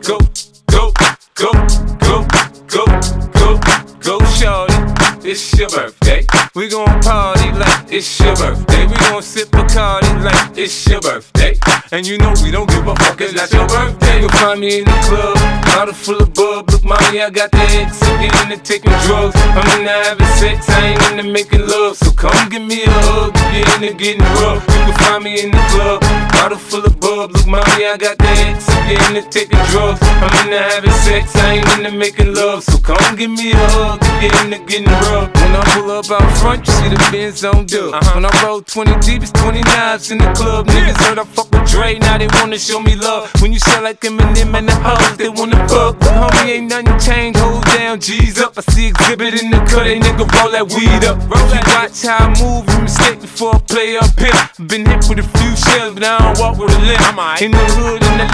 go, go, go, go, go, go, go, shorty. It's your birthday. We gon' party like it's your birthday. We gon' sip Bacardi like it's your birthday. And you know we don't give a fuck, it's not your birthday. You'll find me in the club, bottle full of bub. Look, mommy, I got the X, I get into taking drugs. I'm into having sex, I ain't into making love. So come give me a hug, get into getting rough. You can find me in the club, bottle full of bub. Look, mommy, I got the X, I get into taking drugs. I'm into having sex, I ain't into making love. So come give me a hug, get into getting rough. When I pull up out front, you see the Benz on dub. When I roll 20 deep, it's 20 knives in the club. Niggas heard I fuck with Dre, now they wanna show me love. When you sell like Eminem and the hoes, they wanna fuck. But homie, ain't nothing changed, hold down, G's up. I see exhibit in the cut, they nigga roll that weed up. If you watch how I move, you mistake before I play up here. Been hit with a few shells, but I don't walk with a limp. In the hood, in the